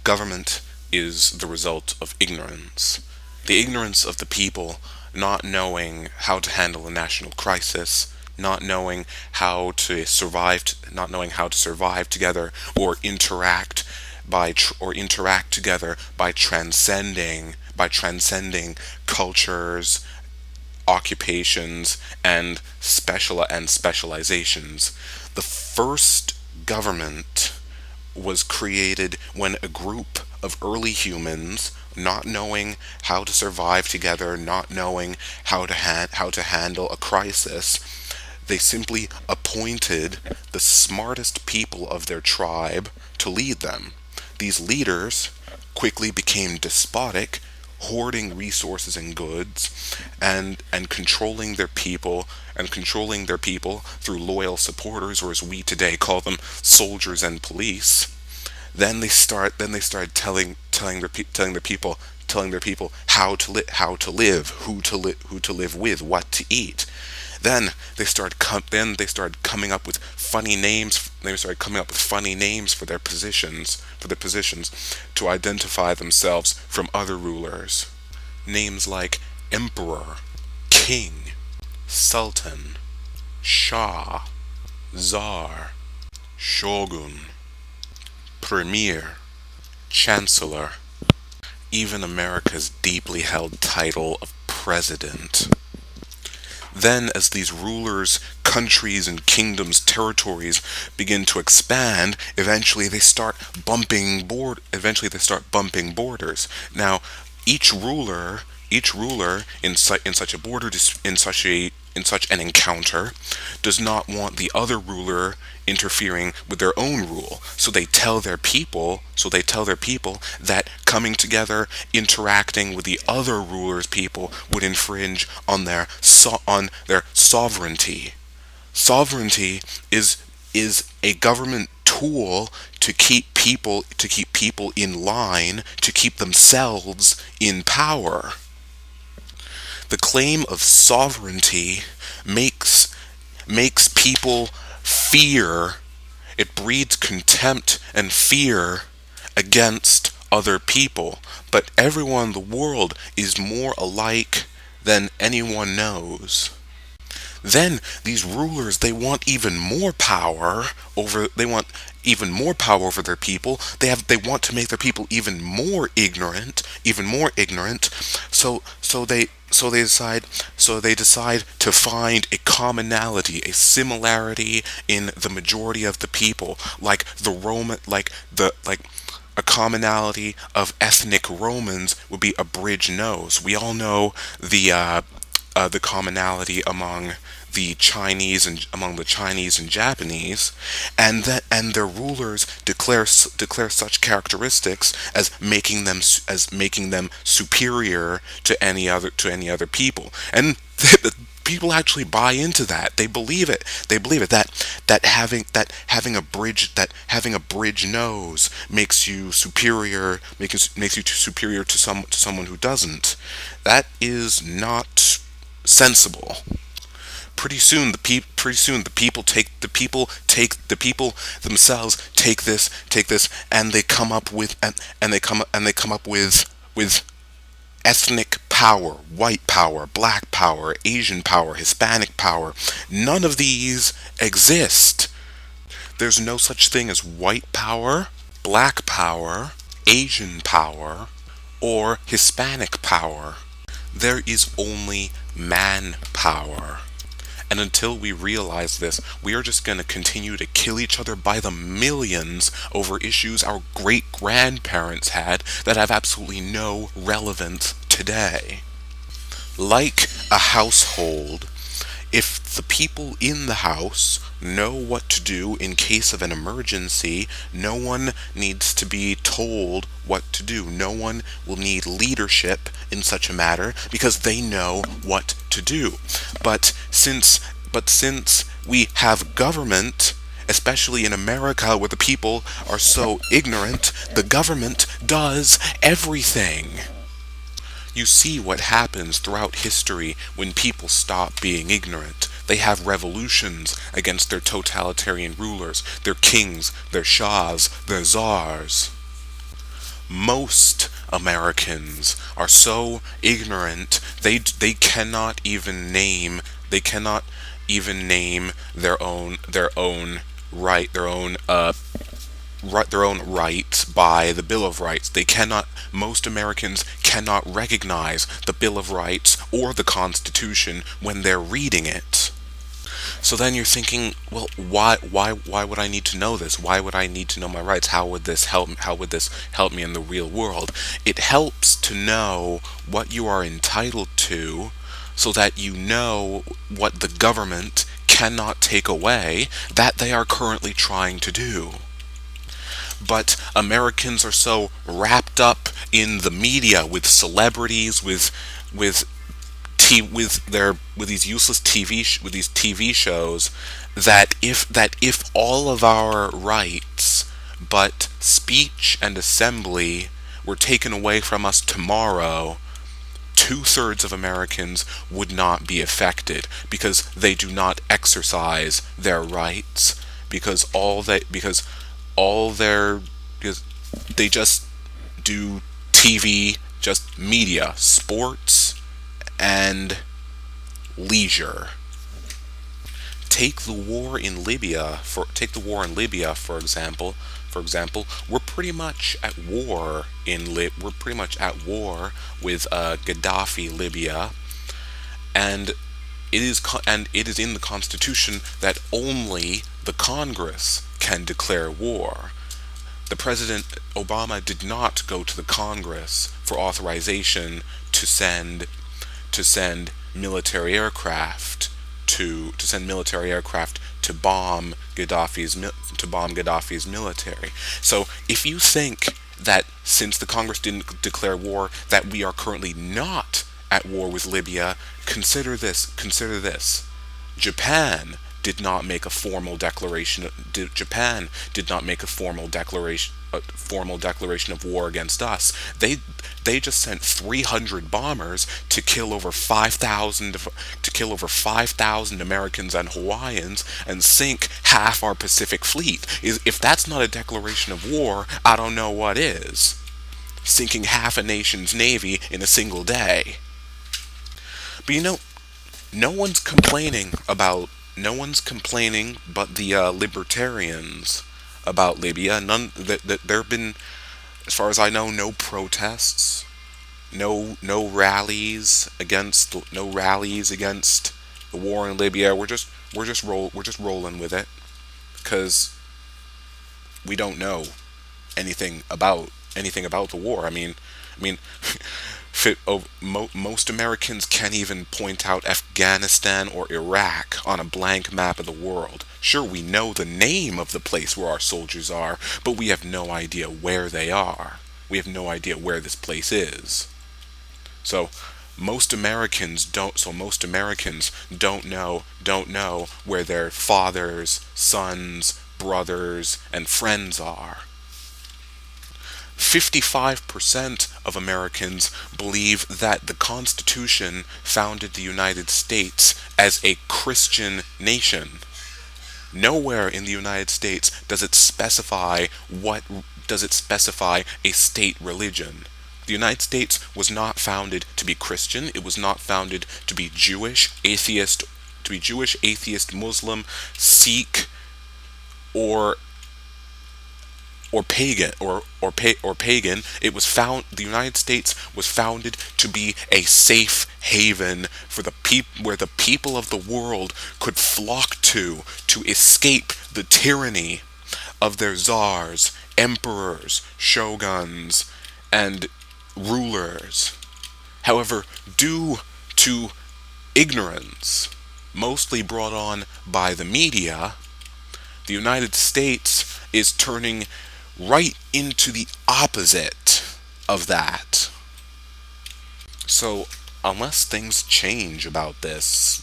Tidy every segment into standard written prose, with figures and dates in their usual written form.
Government is the result of ignorance. The ignorance of the people not knowing how to handle a national crisis, not knowing not knowing how to survive together or interact together by transcending cultures, occupations, and specializations. The first government was created when a group of early humans, not knowing how to survive together, not knowing how to handle a crisis, they simply appointed the smartest people of their tribe to lead them. These leaders quickly became despotic, hoarding resources and goods, and controlling their people through loyal supporters, or as we today call them, soldiers and police. Then they start telling their people how to live, who to live with, what to eat. Then they started coming up with funny names. They started coming up with funny names for their positions to identify themselves from other rulers. Names like emperor, king, sultan, shah, czar, shogun, premier, chancellor, even America's deeply held title of president. Then, as these rulers, countries, and kingdoms, territories begin to expand, Eventually, they start bumping borders. Now, each ruler, each ruler in such a border, in such an encounter, does not want the other ruler interfering with their own rule. So they tell their people that coming together, interacting with the other ruler's people would infringe on their sovereignty. Sovereignty is a government tool to keep people in line, to keep themselves in power. The claim of sovereignty makes people fear. It breeds contempt and fear against other people. But everyone in the world is more alike than anyone knows. Then these rulers, they want even more power over their people. They want to make their people even more ignorant. So they decide to find a commonality, a similarity in the majority of the people, like the Roman, like a commonality of ethnic Romans would be a bridge nose. We all know the commonality among the Chinese and Japanese, and their rulers declare such characteristics as making them superior to any other people, and the people actually buy into that. They believe it. That having a bridge nose makes you superior, makes you superior to someone who doesn't. That is not sensible. Pretty soon the people themselves take this, and they come up with ethnic power, white power, black power, Asian power, Hispanic power. None of these exist. There's no such thing as white power, black power, Asian power, or Hispanic power. There is only manpower. And until we realize this, we are just going to continue to kill each other by the millions over issues our great grandparents had that have absolutely no relevance today. Like a household, if the people in the house know what to do in case of an emergency, no one needs to be told what to do. No one will need leadership in such a matter because they know what to do. But since we have government, especially in America where the people are so ignorant, the government does everything. You see what happens throughout history when people stop being ignorant. They have revolutions against their totalitarian rulers, their kings, their shahs, their czars. Most Americans are so ignorant they cannot even name they cannot even name their own right their own right their own rights by the Bill of Rights. They cannot Most Americans cannot recognize the Bill of Rights or the Constitution when they're reading it. So then you're thinking, well, why would I need to know this? Why would I need to know my rights? How would this help me in the real world? It helps to know what you are entitled to so that you know what the government cannot take away that they are currently trying to do. But Americans are so wrapped up in the media with celebrities, with with these useless with these TV shows, that if all of our rights, but speech and assembly, were taken away from us tomorrow, two-thirds of Americans would not be affected because they do not exercise their rights, because all their because they just do TV, just media, sports, and leisure. Take the war in Libya for example. We're pretty much at war we're pretty much at war with Gaddafi Libya, and it is in the Constitution that only the Congress can declare war. The President Obama did not go to the Congress for authorization to send military aircraft to bomb Gaddafi's military. So if you think that since the Congress didn't declare war that we are currently not at war with Libya, consider this. Japan did not make a formal declaration. Japan did not make a formal declaration of war against us. They just sent 300 bombers to kill over 5,000 Americans and Hawaiians and sink half our Pacific fleet. If that's not a declaration of war, I don't know what is. Sinking half a nation's navy in a single day. But no one's complaining about no one's complaining but the libertarians about Libya. That there have been, as far as I know, no protests, no rallies against the war in Libya. We're just rolling with it because we don't know anything about the war. I mean, most Americans can't even point out Afghanistan or Iraq on a blank map of the world. Sure, we know the name of the place where our soldiers are, but we have no idea where they are. We have no idea where this place is. So most Americans don't know where their fathers, sons, brothers, and friends are. 55% of Americans believe that the Constitution founded the United States as a Christian nation. Nowhere in the United States does it specify a state religion. The United States was not founded to be Christian. It was not founded to be Jewish, atheist, Muslim, Sikh, or pagan. The United States was founded to be a safe haven for where the people of the world could flock to escape the tyranny of their czars, emperors, shoguns, and rulers. However, due to ignorance, mostly brought on by the media, the United States is turning right into the opposite of that. So, unless things change about this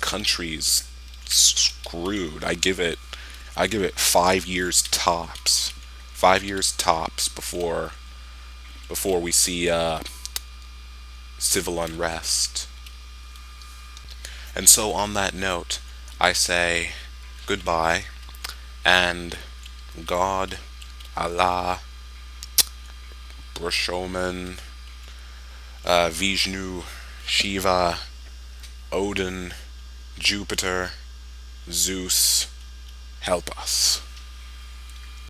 country's screwed. I give it 5 years tops. 5 years tops before we see civil unrest. And so, on that note, I say goodbye, and God, Allah, Rashomon, Vishnu, Shiva, Odin, Jupiter, Zeus, help us.